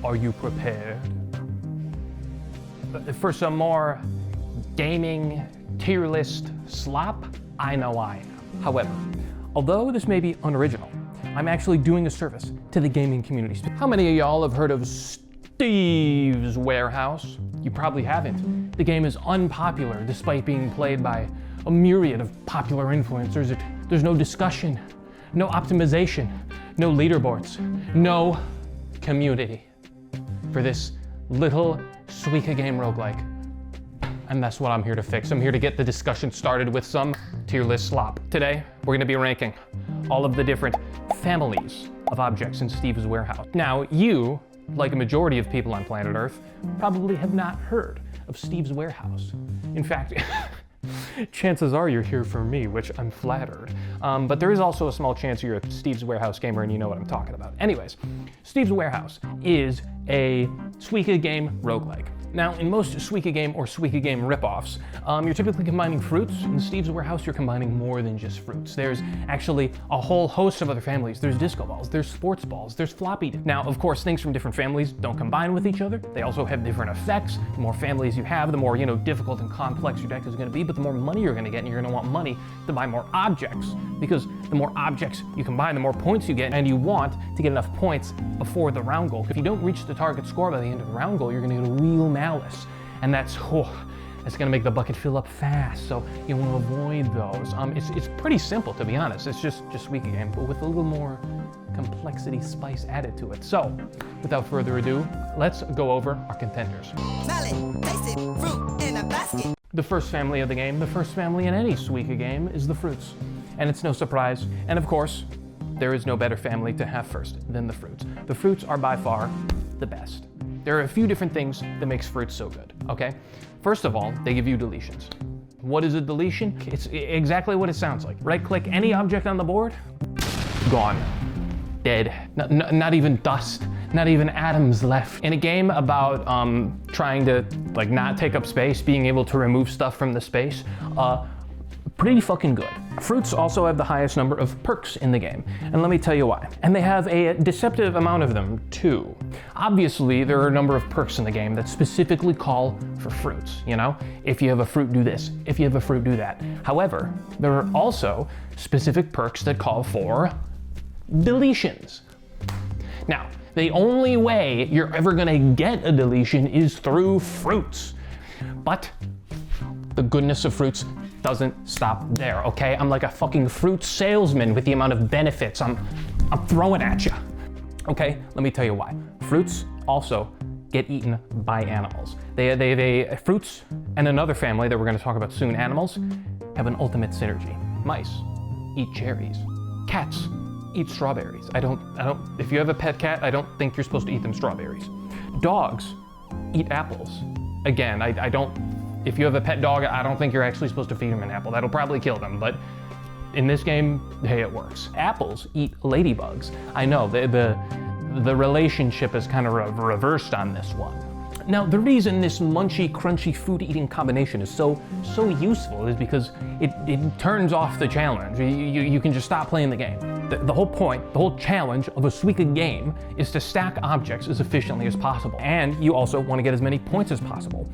Are you prepared for some more gaming tier list slop? I know I am. However, although this may be unoriginal, I'm actually doing a service to the gaming community. How many of y'all have heard of Steve's Warehouse? You probably haven't. The game is unpopular despite being played by a myriad of popular influencers. There's no discussion, no optimization, no leaderboards, no community for this little Suika Game roguelike. And that's what I'm here to fix. I'm here to get the discussion started with some tier list slop. Today, we're gonna be ranking all of the different families of objects in Steve's Warehouse. Now, you, like a majority of people on planet Earth, probably have not heard of Steve's Warehouse. In fact, chances are you're here for me, which I'm flattered. But there is also a small chance you're a Steve's Warehouse gamer and you know what I'm talking about. Anyways, Steve's Warehouse is a Suika Game roguelike. Now, in most Suika Game or Suika Game ripoffs, you're typically combining fruits. In Steve's Warehouse, you're combining more than just fruits. There's actually a whole host of other families. There's disco balls, there's sports balls, there's floppy disks. Now, of course, things from different families don't combine with each other. They also have different effects. The more families you have, the more, difficult and complex your deck is gonna be, but the more money you're gonna get, and you're gonna want money to buy more objects, because the more objects you combine, the more points you get, and you want to get enough points before the round goal. If you don't reach the target score by the end of the round goal, you're gonna get a real malice. And that's gonna make the bucket fill up fast, so you wanna avoid those. It's pretty simple, to be honest. It's just Suika Game, but with a little more complexity spice added to it. So, without further ado, let's go over our contenders. Smell it, taste it, fruit in a basket. The first family of the game, the first family in any Suika game, is the fruits. And it's no surprise, and of course, there is no better family to have first than the fruits. The fruits are by far the best. There are a few different things that makes fruits so good, okay? First of all, they give you deletions. What is a deletion? It's exactly what it sounds like. Right-click any object on the board, gone, dead. Not even dust, not even atoms left. In a game about trying to not take up space, being able to remove stuff from the space, pretty fucking good. Fruits also have the highest number of perks in the game, and let me tell you why. And they have a deceptive amount of them too. Obviously, there are a number of perks in the game that specifically call for fruits, If you have a fruit, do this. If you have a fruit, do that. However, there are also specific perks that call for deletions. Now, the only way you're ever gonna get a deletion is through fruits. But the goodness of fruits doesn't stop there, okay? I'm like a fucking fruit salesman with the amount of benefits I'm throwing at you. Okay, let me tell you why. Fruits also get eaten by animals. Fruits and another family that we're gonna talk about soon, animals, have an ultimate synergy. Mice eat cherries. Cats eat strawberries. If you have a pet cat, I don't think you're supposed to eat them strawberries. Dogs eat apples. Again, if you have a pet dog, I don't think you're actually supposed to feed them an apple. That'll probably kill them, but in this game, hey, it works. Apples eat ladybugs. I know, the relationship is kind of reversed on this one. Now, the reason this munchy, crunchy food-eating combination is so useful is because it turns off the challenge. You can just stop playing the game. The whole point, the whole challenge of a Suika game is to stack objects as efficiently as possible. And you also want to get as many points as possible.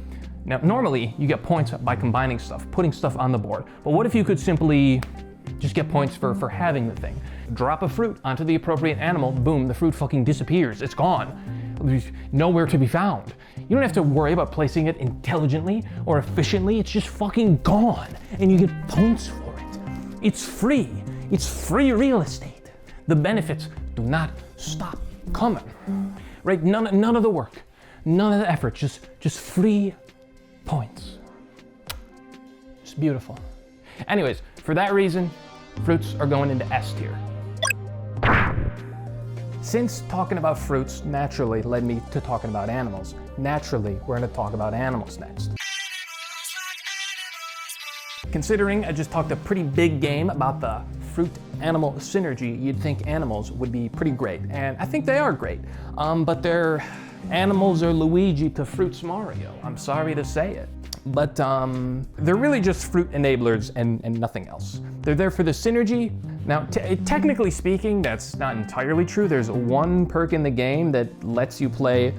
Now, normally, you get points by combining stuff, putting stuff on the board. But what if you could simply just get points for having the thing? Drop a fruit onto the appropriate animal, boom, the fruit fucking disappears. It's gone. There's nowhere to be found. You don't have to worry about placing it intelligently or efficiently. It's just fucking gone, and you get points for it. It's free. It's free real estate. The benefits do not stop coming, right? None of the work, none of the effort, just free points. It's beautiful. Anyways, for that reason, fruits are going into S tier. Since talking about fruits naturally led me to talking about animals, naturally we're going to talk about animals next. Considering I just talked a pretty big game about the fruit-animal synergy, you'd think animals would be pretty great, and I think they are great, but they're animals are Luigi to Fruits Mario. I'm sorry to say it. But they're really just fruit enablers and nothing else. They're there for the synergy, Now, technically speaking, that's not entirely true. There's one perk in the game that lets you play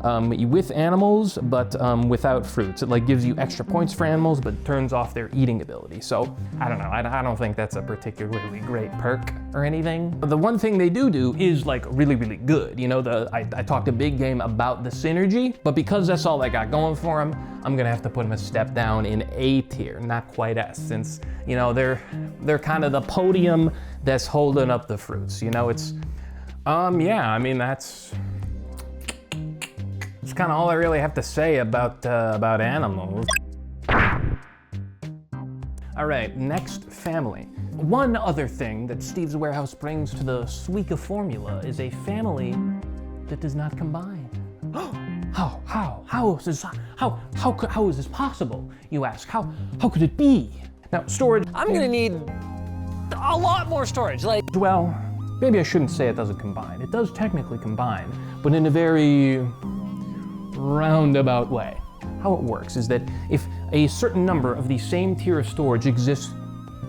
with animals, but without fruits. It like gives you extra points for animals, but turns off their eating ability. So I don't know. I don't think that's a particularly great perk or anything. But the one thing they do is like really, really good. You know, I talked a big game about the synergy, but because that's all I got going for them, I'm gonna have to put them a step down in A tier, not quite S, since you know they're kind of the podium that's holding up the fruits. You know, it's yeah. I mean that's kind of all I really have to say about animals. All right, next family. One other thing that Steve's Warehouse brings to the Suika formula is a family that does not combine. How is this possible? You ask. How could it be? Now, storage. I'm gonna need a lot more storage. Like, well, maybe I shouldn't say it doesn't combine. It does technically combine, but in a very roundabout way. How it works is that if a certain number of the same tier of storage exists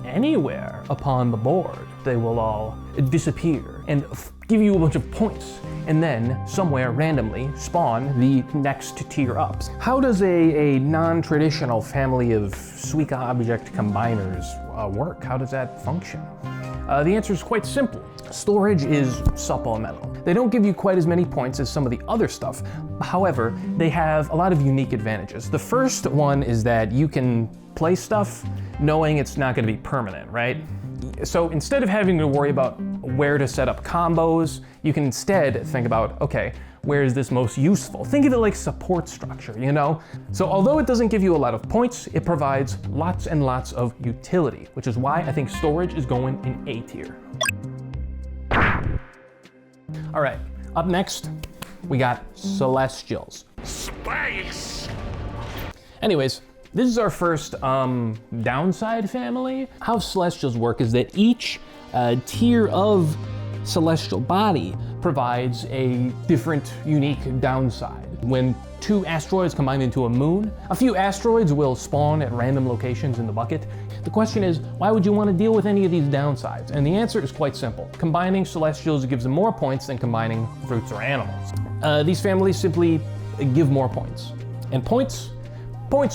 anywhere upon the board, they will all disappear and give you a bunch of points, and then somewhere randomly spawn the next tier ups. How does a non-traditional family of Suika object combiners work? How does that function? The answer is quite simple. Storage is supplemental. They don't give you quite as many points as some of the other stuff. However, they have a lot of unique advantages. The first one is that you can play stuff knowing it's not going to be permanent, right? So instead of having to worry about where to set up combos, you can instead think about, okay, where is this most useful? Think of it like support structure, you know? So although it doesn't give you a lot of points, it provides lots and lots of utility, which is why I think storage is going in A tier. All right, up next, we got Celestials. Space! Anyways, this is our first downside family. How Celestials work is that each tier of celestial body provides a different, unique downside. When two asteroids combine into a moon, a few asteroids will spawn at random locations in the bucket. The question is, why would you want to deal with any of these downsides? And the answer is quite simple. Combining Celestials gives them more points than combining fruits or animals. These families simply give more points. And points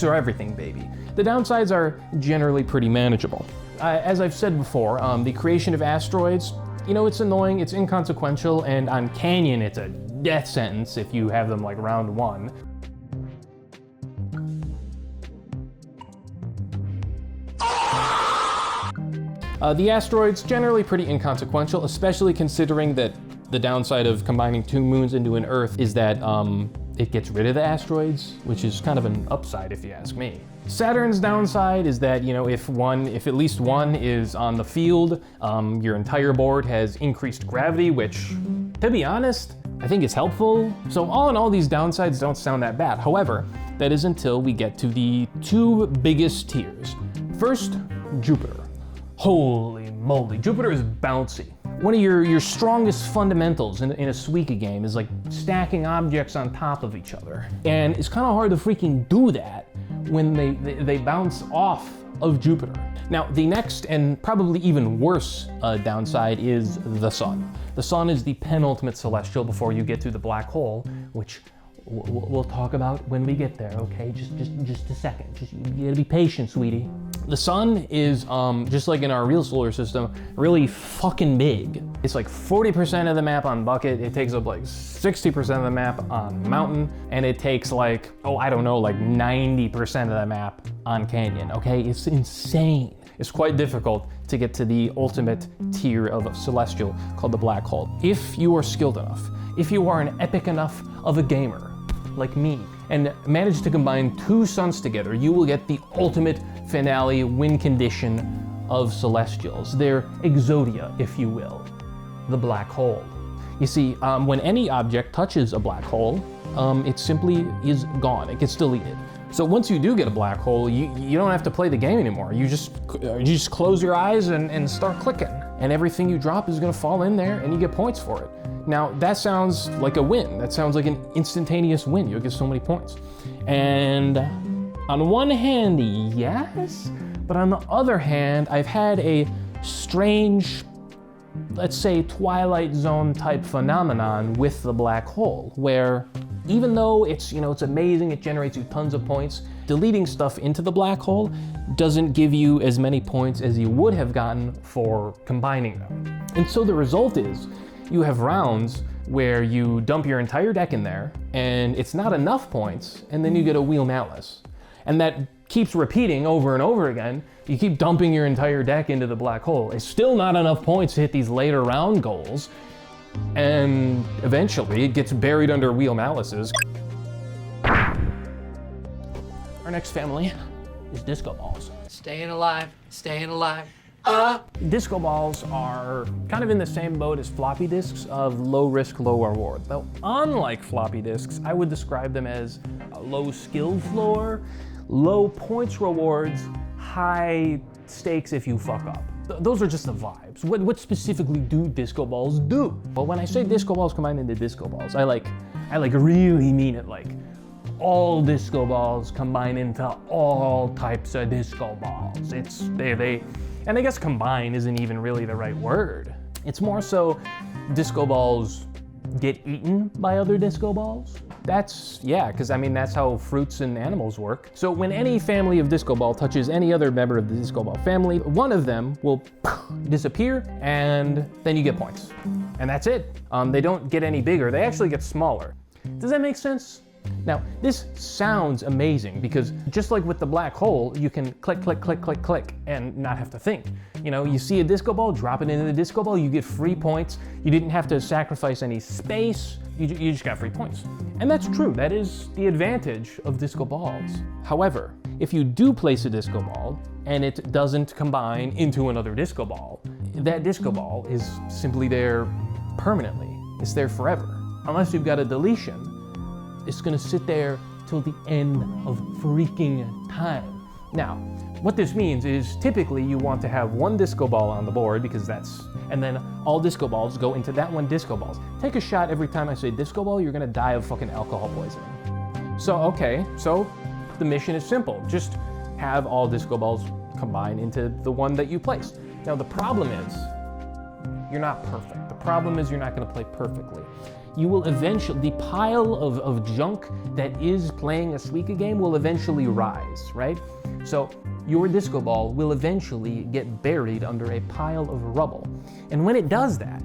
are everything, baby. The downsides are generally pretty manageable. As I've said before, the creation of asteroids, you know, it's annoying, it's inconsequential, and on Canyon, it's a death sentence if you have them like round one. The asteroids, generally pretty inconsequential, especially considering that the downside of combining two moons into an Earth is that it gets rid of the asteroids, which is kind of an upside if you ask me. Saturn's downside is that, you know, if at least one is on the field, your entire board has increased gravity, which, to be honest, I think is helpful. So all in all, these downsides don't sound that bad. However, that is until we get to the two biggest tiers. First, Jupiter. Holy moly, Jupiter is bouncy. One of your strongest fundamentals in a Suika game is like stacking objects on top of each other. And it's kind of hard to freaking do that when they bounce off of Jupiter. Now, the next and probably even worse downside is the Sun. The Sun is the penultimate celestial before you get to the black hole, which we'll talk about when we get there, okay? Just a second. You gotta be patient, sweetie. The Sun is, just like in our real solar system, really fucking big. It's like 40% of the map on Bucket, it takes up like 60% of the map on Mountain, and it takes like, I don't know, like 90% of the map on Canyon, okay? It's insane. It's quite difficult to get to the ultimate tier of celestial called the black hole. If you are skilled enough, if you are an epic enough of a gamer, like me, and manage to combine two suns together, you will get the ultimate finale win condition of celestials. Their exodia, if you will, the black hole. You see, when any object touches a black hole, it simply is gone. It gets deleted. So once you do get a black hole, you don't have to play the game anymore. You just close your eyes and start clicking, and everything you drop is gonna fall in there, and you get points for it. Now, that sounds like a win. That sounds like an instantaneous win. You'll get so many points. And on one hand, yes, but on the other hand, I've had a strange let's say, Twilight Zone type phenomenon with the black hole, where even though it's amazing, it generates you tons of points, deleting stuff into the black hole doesn't give you as many points as you would have gotten for combining them. And so the result is you have rounds where you dump your entire deck in there and it's not enough points, and then you get a wheel malice. And that keeps repeating over and over again. You keep dumping your entire deck into the black hole. It's still not enough points to hit these later round goals. And eventually it gets buried under wheel malices. Our next family is disco balls. Staying alive, staying alive. Disco balls are kind of in the same boat as floppy disks of low risk, low reward. Though unlike floppy disks, I would describe them as a low skill floor, low points rewards, high stakes if you fuck up. Those are just the vibes. What specifically do disco balls do? Well, when I say disco balls combined into disco balls, I really mean it like all disco balls combine into all types of disco balls. And I guess combine isn't even really the right word. It's more so disco balls get eaten by other disco balls. Because that's how fruits and animals work. So when any family of disco ball touches any other member of the disco ball family, one of them will disappear, and then you get points. And that's it. They don't get any bigger, they actually get smaller. Does that make sense? Now, this sounds amazing because just like with the black hole, you can click, click, click, click, click, and not have to think. You see a disco ball, drop it into the disco ball, you get free points. You didn't have to sacrifice any space. You just got free points. And that's true, that is the advantage of disco balls. However, if you do place a disco ball and it doesn't combine into another disco ball, that disco ball is simply there permanently. It's there forever. Unless you've got a deletion, it's gonna sit there till the end of freaking time. Now, what this means is typically you want to have one disco ball on the board and then all disco balls go into that one disco balls. Take a shot every time I say disco ball, you're gonna die of fucking alcohol poisoning. So the mission is simple. Just have all disco balls combine into the one that you placed. Now the problem is, you're not perfect. The problem is you're not gonna play perfectly. You will eventually, the pile of junk that is playing a Suika game will eventually rise, right? So your disco ball will eventually get buried under a pile of rubble. And when it does that,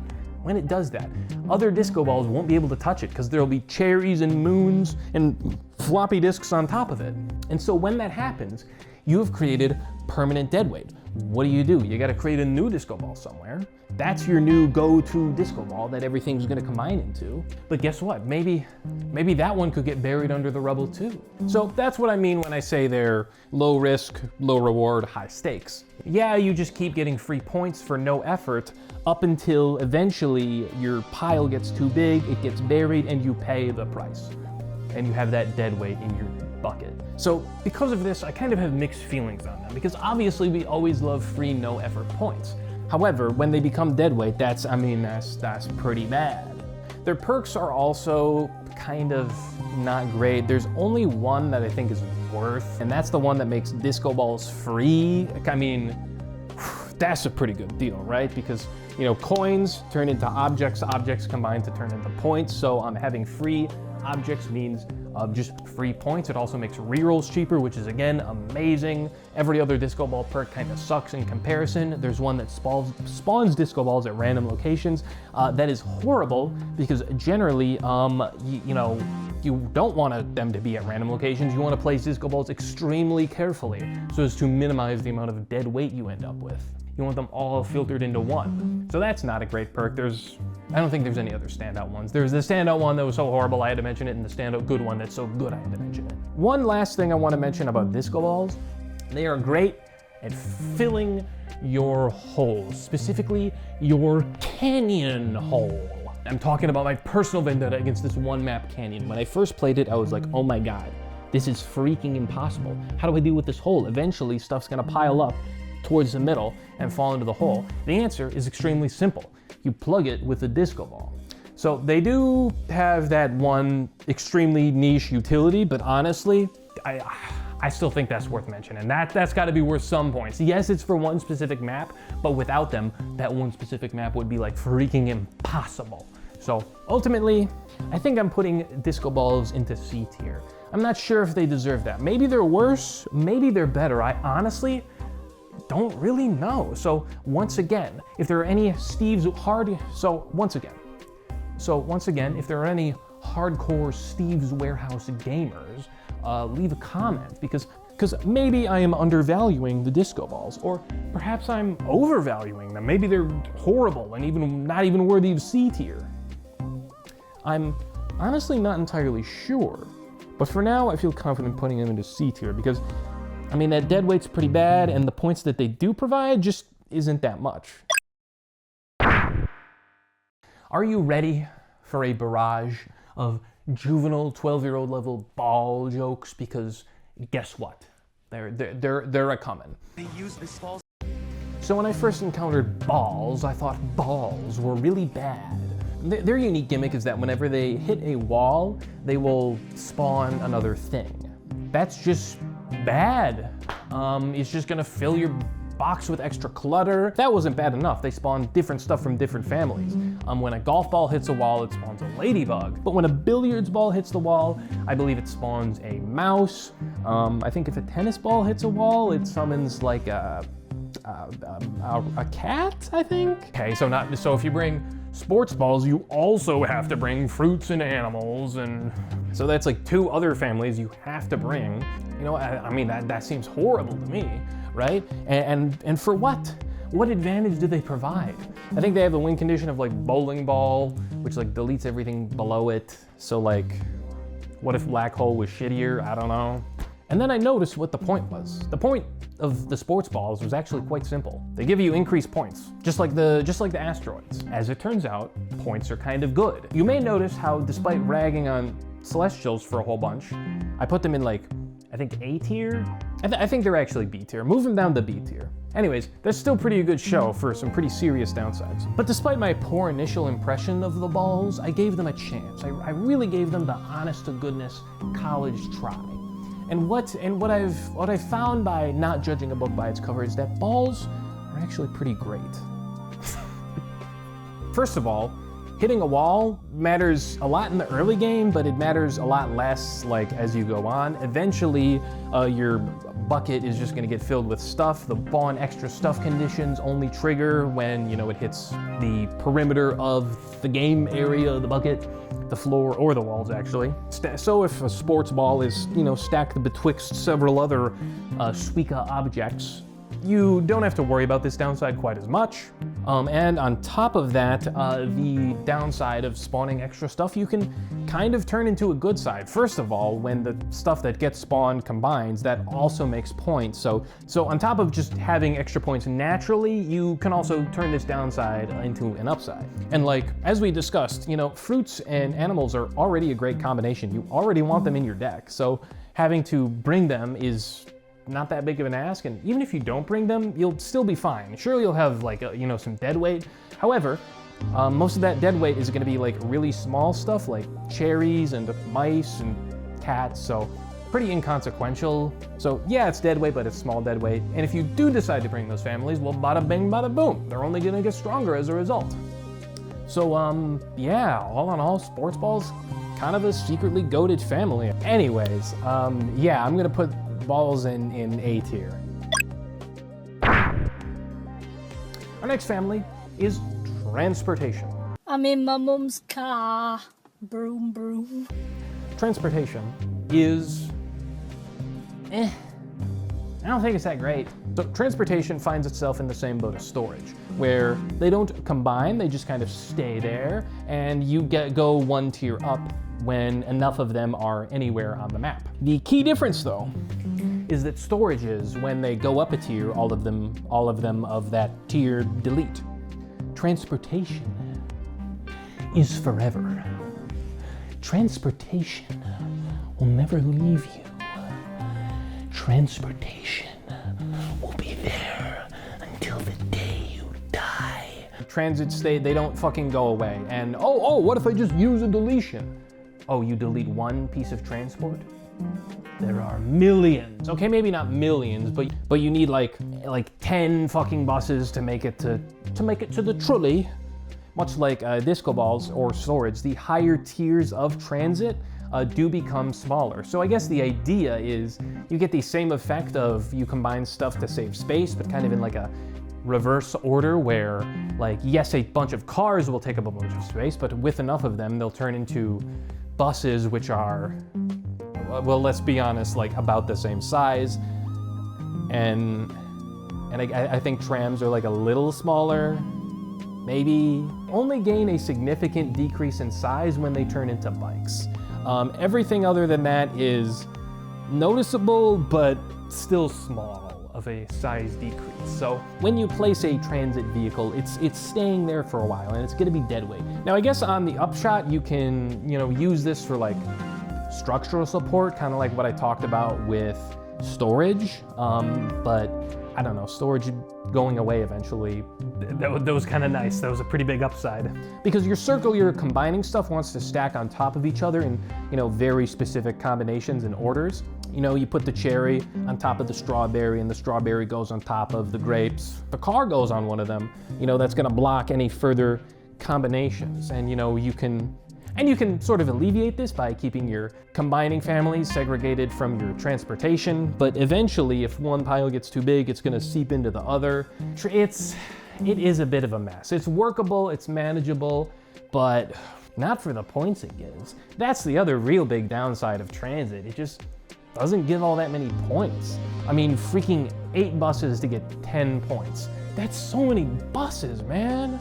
other disco balls won't be able to touch it because there'll be cherries and moons and floppy disks on top of it. And so when that happens, you have created permanent deadweight. What do? You gotta create a new disco ball somewhere. That's your new go-to disco ball that everything's gonna combine into. But guess what? Maybe that one could get buried under the rubble too. So that's what I mean when I say they're low risk, low reward, high stakes. Yeah, you just keep getting free points for no effort up until eventually your pile gets too big, it gets buried, and you pay the price. And you have that dead weight in your bucket. So because of this, I kind of have mixed feelings on them, because obviously we always love free no effort points. However, when they become deadweight, that's pretty bad. Their perks are also kind of not great. There's only one that I think is worth, and that's the one that makes disco balls free. I mean, that's a pretty good deal, right? Because, coins turn into objects, objects combine to turn into points, so having free objects means just free points. It also makes rerolls cheaper, which is again amazing. Every other disco ball perk kind of sucks in comparison. There's one that spawns disco balls at random locations. That is horrible because generally, you don't want them to be at random locations. You want to place disco balls extremely carefully so as to minimize the amount of dead weight you end up with. You want them all filtered into one. So that's not a great perk. I don't think there's any other standout ones. There's the standout one that was so horrible I had to mention it, and the standout good one that's so good I had to mention it. One last thing I want to mention about disco balls. They are great at filling your holes, specifically your canyon hole. I'm talking about my personal vendetta against this one map canyon. When I first played it, I was like, oh my God, this is freaking impossible. How do I deal with this hole? Eventually stuff's gonna pile up towards the middle and fall into the hole. The answer is extremely simple. You plug it with a disco ball. So they do have that one extremely niche utility, but honestly, I still think that's worth mentioning. That's got to be worth some points. Yes, it's for one specific map, but without them, that one specific map would be like freaking impossible. So ultimately, I think I'm putting disco balls into C tier. I'm not sure if they deserve that. Maybe they're worse, maybe they're better. I honestly don't really know. So once again, if there are any if there are any hardcore Steve's Warehouse gamers, leave a comment because maybe I am undervaluing the disco balls, or perhaps I'm overvaluing them. Maybe they're horrible and not even worthy of C tier. I'm honestly not entirely sure, but for now I feel confident putting them into C tier because, I mean, that dead weight's pretty bad and the points that they do provide just isn't that much. Are you ready for a barrage of juvenile 12-year-old level ball jokes? Because guess what? They're a-coming. So when I first encountered balls, I thought balls were really bad. Their unique gimmick is that whenever they hit a wall, they will spawn another thing. That's just bad. It's just gonna fill your box with extra clutter. That wasn't bad enough. They spawn different stuff from different families. When a golf ball hits a wall, it spawns a ladybug. But when a billiards ball hits the wall, I believe it spawns a mouse. I think if a tennis ball hits a wall, it summons like a cat, I think? Okay, so if you bring sports balls, you also have to bring fruits and animals, and so that's like 2 other families you have to bring. You know, I mean, that seems horrible to me, right? And for what? What advantage do they provide? I think they have the win condition of like bowling ball, which like deletes everything below it. So like, what if black hole was shittier? I don't know. And then I noticed what the point was. The point of the sports balls was actually quite simple. They give you increased points, just like the asteroids. As it turns out, points are kind of good. You may notice how, despite ragging on Celestials for a whole bunch, I put them in like, I think A tier? I think they're actually B tier. Move them down to B tier. Anyways, that's still pretty good show for some pretty serious downsides. But despite my poor initial impression of the balls, I gave them a chance. I really gave them the honest to goodness college try. And what I've found by not judging a book by its cover is that balls are actually pretty great. First of all, hitting a wall matters a lot in the early game, but it matters a lot less like as you go on. Eventually, your bucket is just gonna get filled with stuff. The ball and extra stuff conditions only trigger when, it hits the perimeter of the game area of the bucket, the floor, or the walls actually. So if a sports ball is, stacked betwixt several other Suika objects, you don't have to worry about this downside quite as much. And on top of that, the downside of spawning extra stuff, you can kind of turn into a good side. First of all, when the stuff that gets spawned combines, that also makes points. So on top of just having extra points naturally, you can also turn this downside into an upside. And like, as we discussed, fruits and animals are already a great combination. You already want them in your deck. So having to bring them is not that big of an ask, and even if you don't bring them, you'll still be fine. Sure, you'll have like some dead weight. However, most of that dead weight is going to be like really small stuff like cherries and mice and cats, so pretty inconsequential. So yeah, it's dead weight, but it's small dead weight. And if you do decide to bring those families, well, bada bing, bada boom. They're only going to get stronger as a result. So yeah, all in all, sports balls kind of a secretly goated family. Anyways, yeah, I'm gonna put balls in A tier. Our next family is transportation. I'm in my mum's car. Broom, broom. Transportation is I don't think it's that great. So transportation finds itself in the same boat as storage, where they don't combine, they just kind of stay there, and you go one tier up when enough of them are anywhere on the map. The key difference though is that storages, when they go up a tier, all of them of that tier delete. Transportation is forever. Transportation will never leave you. Transportation will be there until the day you die. Transit state, they don't fucking go away. And oh, what if I just use a deletion? Oh, you delete one piece of transport? There are millions. Okay, maybe not millions, but you need like 10 fucking buses to make it to the trolley. Much like disco balls or swords, the higher tiers of transit do become smaller. So I guess the idea is you get the same effect of you combine stuff to save space, but kind of in like a reverse order where, like, yes, a bunch of cars will take up a bunch of space, but with enough of them, they'll turn into buses, which are, well, let's be honest, like about the same size. And I think trams are like a little smaller, maybe. Only gain a significant decrease in size when they turn into bikes. Everything other than that is noticeable, but still small of a size decrease. So when you place a transit vehicle, it's staying there for a while and it's gonna be dead weight. Now I guess on the upshot, you can, use this for like structural support, kind of like what I talked about with storage, but I don't know, storage going away eventually, that was kind of nice. That was a pretty big upside. Because your circle you're combining stuff wants to stack on top of each other in, very specific combinations and orders. You put the cherry on top of the strawberry and the strawberry goes on top of the grapes. The car goes on one of them, that's gonna block any further combinations. And you can sort of alleviate this by keeping your combining families segregated from your transportation, but eventually if one pile gets too big, it's gonna seep into the other. It is a bit of a mess. It's workable, it's manageable, but not for the points it gives. That's the other real big downside of transit. It just doesn't give all that many points. I mean, freaking 8 buses to get 10 points. That's so many buses, man.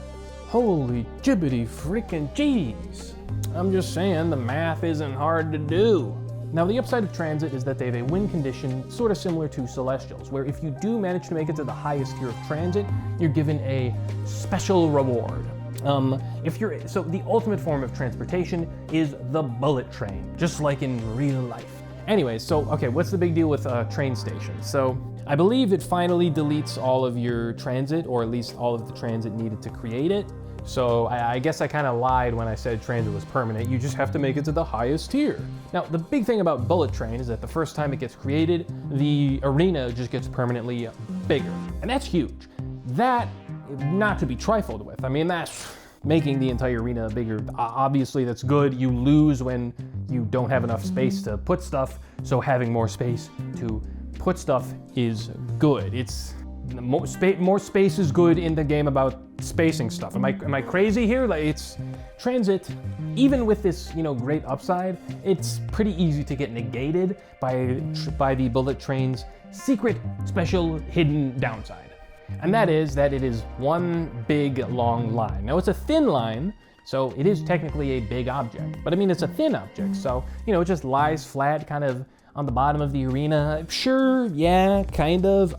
Holy jibbity freaking jeez. I'm just saying, the math isn't hard to do. Now, the upside of transit is that they have a win condition sort of similar to Celestials, where if you do manage to make it to the highest tier of transit, you're given a special reward. So the ultimate form of transportation is the bullet train, just like in real life. Anyways, so, okay, what's the big deal with train stations? So I believe it finally deletes all of your transit, or at least all of the transit needed to create it. So I guess I kind of lied when I said transit was permanent. You just have to make it to the highest tier. Now, the big thing about Bullet Train is that the first time it gets created, the arena just gets permanently bigger. And that's huge. That, not to be trifled with. I mean, that's making the entire arena bigger. Obviously, that's good. You lose when you don't have enough space to put stuff. So having more space to put stuff is good. It's more space is good in the game about spacing stuff. Am I crazy here? Like, it's transit, even with this, great upside, it's pretty easy to get negated by the bullet train's secret, special, hidden downside. And that is that it is one big, long line. Now, it's a thin line, so it is technically a big object. But I mean, it's a thin object, so, it just lies flat kind of on the bottom of the arena. Sure, yeah, kind of.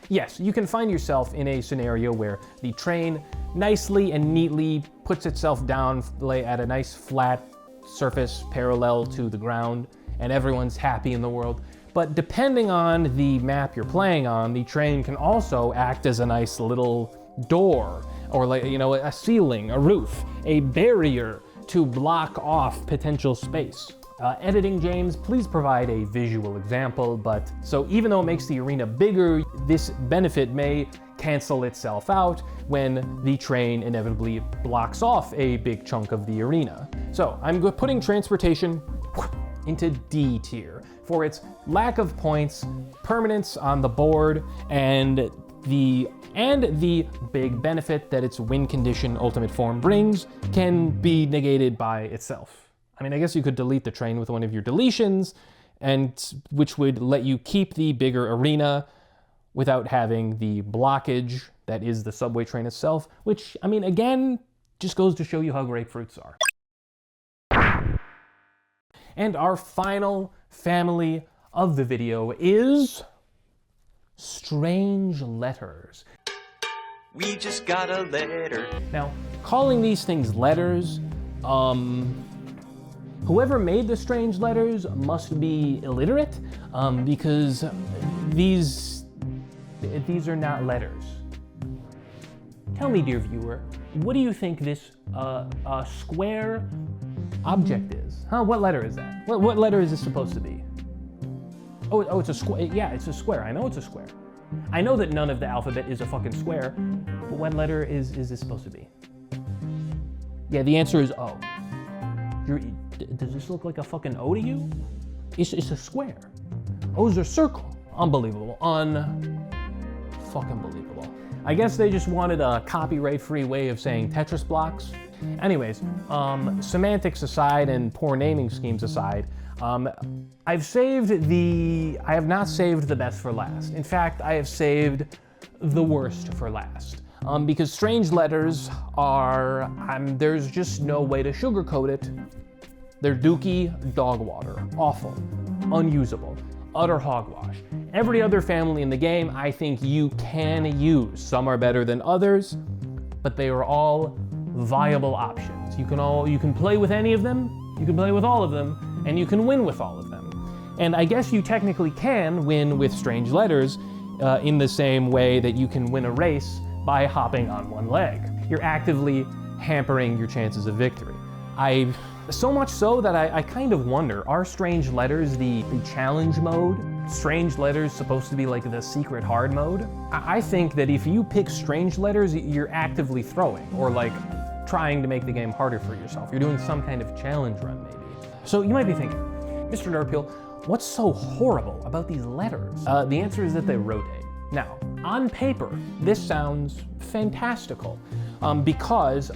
Yes, you can find yourself in a scenario where the train nicely and neatly puts itself down at a nice flat surface parallel to the ground, and everyone's happy in the world. But depending on the map you're playing on, the train can also act as a nice little door, or like, a ceiling, a roof, a barrier to block off potential space. Editing James, please provide a visual example, but so even though it makes the arena bigger, this benefit may cancel itself out when the train inevitably blocks off a big chunk of the arena. So I'm putting transportation into D tier for its lack of points, permanence on the board, and the big benefit that its win condition ultimate form brings can be negated by itself. I mean, I guess you could delete the train with one of your deletions, which would let you keep the bigger arena without having the blockage that is the subway train itself, which, I mean, again, just goes to show you how great fruits are. And our final family of the video is strange letters. We just got a letter. Now, calling these things letters, whoever made the strange letters must be illiterate, because these are not letters. Tell me, dear viewer, what do you think this square object is? Huh? What letter is that? What letter is this supposed to be? Oh, it's a square. Yeah, it's a square. I know it's a square. I know that none of the alphabet is a fucking square, but what letter is this supposed to be? Yeah, the answer is O. Does this look like a fucking O to you? It's a square. O's are circle. Unbelievable. Fucking believable. I guess they just wanted a copyright-free way of saying Tetris blocks. Anyways, semantics aside and poor naming schemes aside, I have not saved the best for last. In fact, I have saved the worst for last. Because strange letters are, there's just no way to sugarcoat it. They're dookie dog water, awful, unusable, utter hogwash. Every other family in the game, I think you can use. Some are better than others, but they are all viable options. You can play with any of them, you can play with all of them, and you can win with all of them. And I guess you technically can win with strange letters in the same way that you can win a race by hopping on one leg. You're actively hampering your chances of victory. So much so that I kind of wonder, are strange letters the challenge mode? Strange letters supposed to be like the secret hard mode? I think that if you pick strange letters, you're actively throwing, or like trying to make the game harder for yourself. You're doing some kind of challenge run maybe. So you might be thinking, Mr. Nerdpeel, what's so horrible about these letters? The answer is that they rotate. Now, on paper, this sounds fantastical, because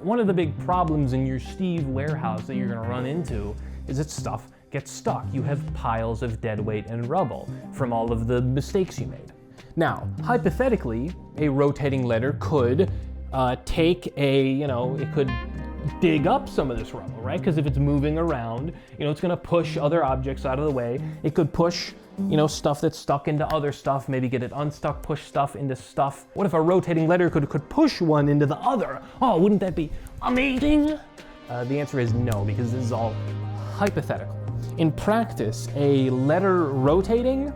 one of the big problems in your Steve warehouse that you're gonna run into is that stuff gets stuck. You have piles of dead weight and rubble from all of the mistakes you made. Now, hypothetically, a rotating letter could it could dig up some of this rubble, right? Because if it's moving around, it's gonna push other objects out of the way. It could push stuff that's stuck into other stuff, maybe get it unstuck, push stuff into stuff. What if a rotating letter could push one into the other? Oh, wouldn't that be amazing? The answer is no, because this is all hypothetical. In practice, a letter rotating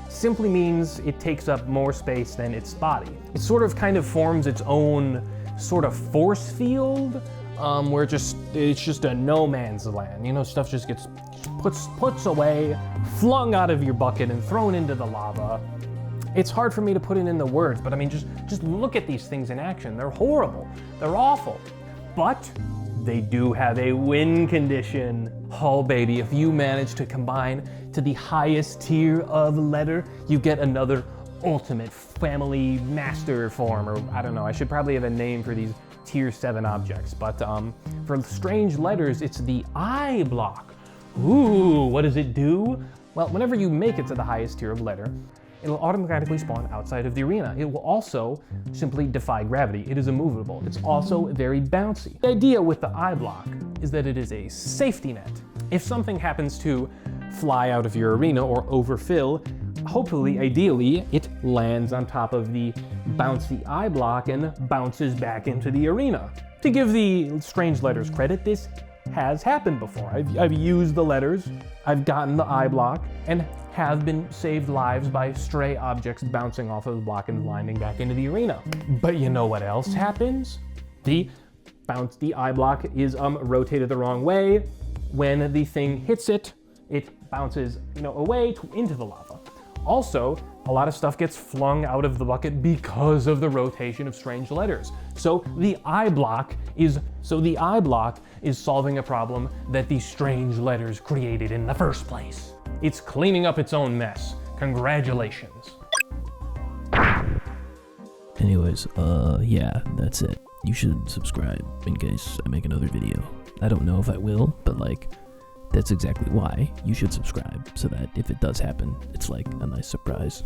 simply means it takes up more space than its body. It sort of kind of forms its own sort of force field, where it's just a no man's land. Stuff just gets puts away, flung out of your bucket and thrown into the lava. It's hard for me to put it into words, but I mean, just look at these things in action. They're horrible, they're awful, but they do have a win condition. Oh baby, if you manage to combine to the highest tier of letter, you get another ultimate family master form, or I don't know, I should probably have a name for these tier 7 objects, but for strange letters, it's the I block. Ooh, what does it do? Well, whenever you make it to the highest tier of letter, it'll automatically spawn outside of the arena. It will also simply defy gravity. It is immovable. It's also very bouncy. The idea with the I block is that it is a safety net. If something happens to fly out of your arena or overfill, hopefully, ideally, it lands on top of the bouncy I block and bounces back into the arena. To give the strange letters credit, this has happened before. I've used the letters, I've gotten the I block, and have been saved lives by stray objects bouncing off of the block and landing back into the arena. But you know what else happens? The I block is rotated the wrong way. When the thing hits it, it bounces away into the lava. Also, a lot of stuff gets flung out of the bucket because of the rotation of strange letters. So the I block is solving a problem that the strange letters created in the first place. It's cleaning up its own mess. Congratulations. Anyways, yeah, that's it. You should subscribe in case I make another video. I don't know if I will, but that's exactly why you should subscribe, so that if it does happen, it's like a nice surprise.